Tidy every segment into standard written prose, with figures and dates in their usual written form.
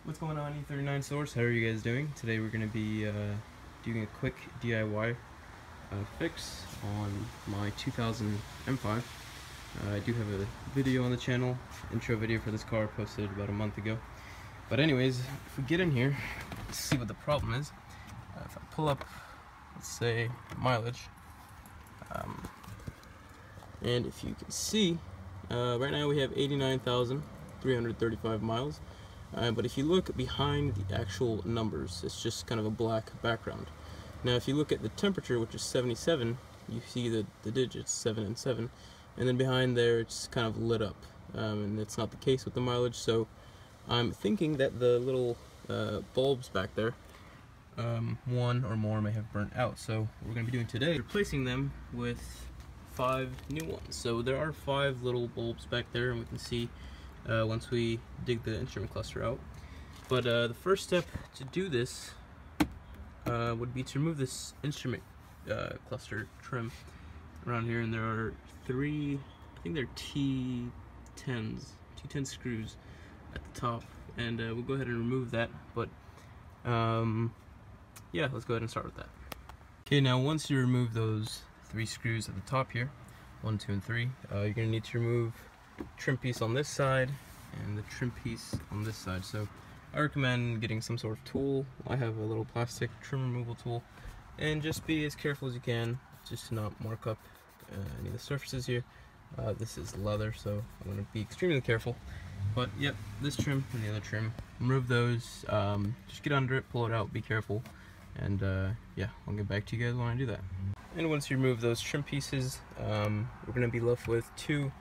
What's going on, E39 Source? How are you guys doing? Today we're going to be doing a quick DIY fix on my 2000 M5. I do have a video on the channel, intro video for this car posted about a month ago. But anyways, if we get in here, let's see what the problem is. If I pull up, let's say, mileage, and if you can see, right now we have 89,335 miles. But if you look behind the actual numbers, it's just kind of a black background. Now if you look at the temperature, which is 77, you see the digits 7 and 7, and then behind there it's kind of lit up, and it's not the case with the mileage. So I'm thinking that the little bulbs back there, one or more, may have burnt out. So what we're going to be doing today is replacing them with 5 new ones. So there are 5 little bulbs back there, and we can see once we dig the instrument cluster out. But the first step to do this would be to remove this instrument cluster trim around here, and there are 3, I think they're T10 screws at the top, and we'll go ahead and remove that. But yeah, let's go ahead and start with that. Okay, now once you remove those 3 screws at the top here, 1, 2, and 3, you're going to need to remove trim piece on this side and the trim piece on this side. So I recommend getting some sort of tool. I have a little plastic trim removal tool, and just be as careful as you can just to not mark up any of the surfaces here. This is leather, so I'm going to be extremely careful. But yep, this trim and the other trim, remove those. Just get under it, pull it out, be careful, and yeah, I'll get back to you guys when I do that. And once you remove those trim pieces, we're going to be left with 2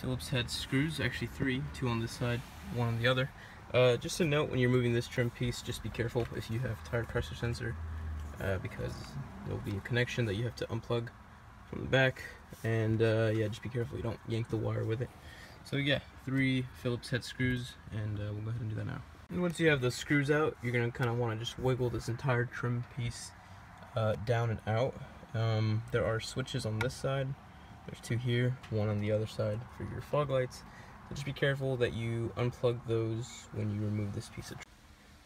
Phillips head screws, actually 3, 2 on this side, 1 on the other. Just a note, when you're moving this trim piece, just be careful if you have tire pressure sensor, because there'll be a connection that you have to unplug from the back, and yeah, just be careful you don't yank the wire with it. So yeah, 3 Phillips head screws, and we'll go ahead and do that now. And once you have the screws out, you're going to kind of want to just wiggle this entire trim piece down and out. There are switches on this side. There's 2 here, 1 on the other side for your fog lights. So just be careful that you unplug those when you remove this piece of trim.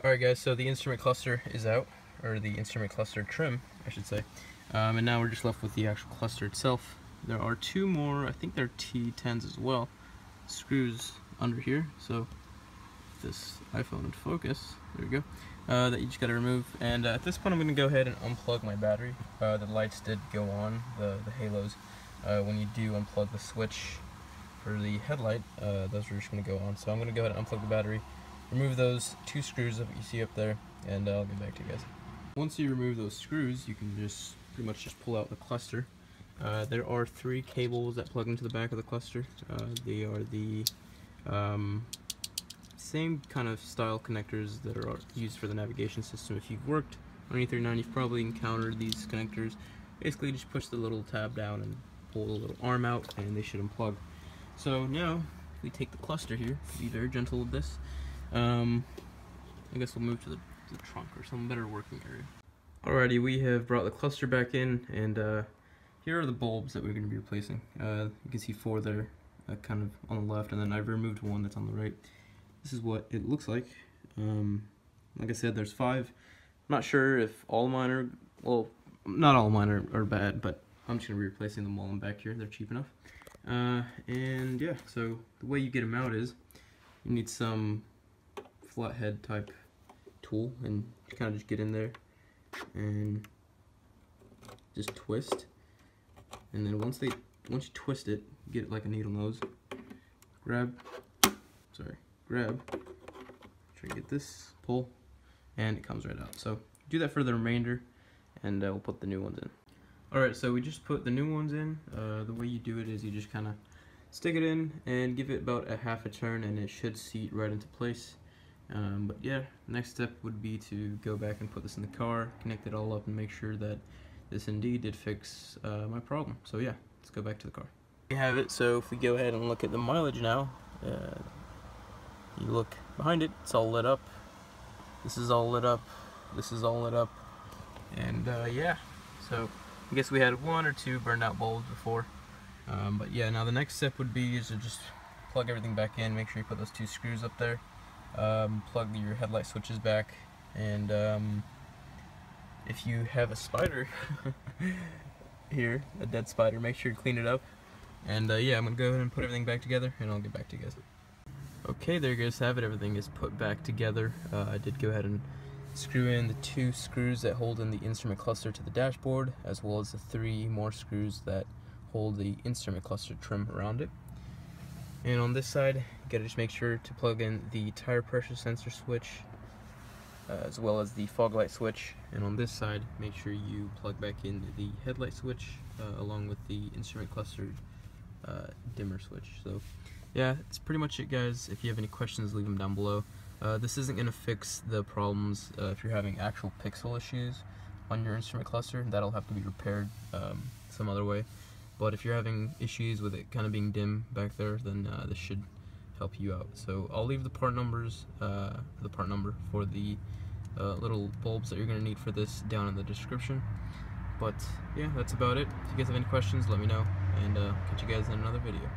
Alright guys, so the instrument cluster is out, or the instrument cluster trim, I should say. And now we're just left with the actual cluster itself. There are 2 more, I think they're T10s as well, screws under here. So if this iPhone would focus, there we go, that you just gotta remove. And at this point I'm gonna go ahead and unplug my battery. The lights did go on, the halos. When you do unplug the switch for the headlight, those are just going to go on. So I'm going to go ahead and unplug the battery, remove those 2 screws that you see up there, and I'll get back to you guys. Once you remove those screws, you can just pretty much just pull out the cluster. There are 3 cables that plug into the back of the cluster. They are the same kind of style connectors that are used for the navigation system. If you've worked on E39, you've probably encountered these connectors. Basically, just push the little tab down and pull the little arm out, and they should unplug. So now we take the cluster here. Be very gentle with this. I guess we'll move to the trunk or some better working area. Alrighty, we have brought the cluster back in, and here are the bulbs that we're going to be replacing. You can see 4 there, kind of on the left, and then I've removed 1 that's on the right. This is what it looks like. Like I said, there's 5. I'm not sure if all mine are, well, not all mine are bad, but I'm just going to be replacing them while I'm back here. They're cheap enough. And yeah, so the way you get them out is you need some flathead type tool, and you kind of just get in there and just twist. And then once you twist it, get it like a needle nose. Grab, try to get this, pull, and it comes right out. So do that for the remainder, and we'll put the new ones in. Alright, so we just put the new ones in. The way you do it is you just kind of stick it in and give it about a half a turn, and it should seat right into place. But yeah, next step would be to go back and put this in the car, connect it all up, and make sure that this indeed did fix my problem. So yeah, let's go back to the car. We have it. So if we go ahead and look at the mileage now, you look behind it, it's all lit up. This is all lit up. This is all lit up. And yeah, so I guess we had 1 or 2 burned out bulbs before, but yeah, now the next step would be to just plug everything back in, make sure you put those 2 screws up there, plug your headlight switches back, and if you have a spider here, a dead spider, make sure you clean it up. And yeah, I'm gonna go ahead and put everything back together, and I'll get back to you guys. Okay, there you guys have it. Everything is put back together. I did go ahead and screw in the 2 screws that hold in the instrument cluster to the dashboard, as well as the 3 more screws that hold the instrument cluster trim around it. And on this side, you gotta just make sure to plug in the tire pressure sensor switch, as well as the fog light switch. And on this side, make sure you plug back in the headlight switch, along with the instrument cluster dimmer switch. So yeah, that's pretty much it, guys. If you have any questions, leave them down below. This isn't going to fix the problems if you're having actual pixel issues on your instrument cluster. That'll have to be repaired some other way. But if you're having issues with it kind of being dim back there, then this should help you out. So I'll leave the part number for the little bulbs that you're going to need for this down in the description. But yeah, that's about it. If you guys have any questions, let me know, and catch you guys in another video.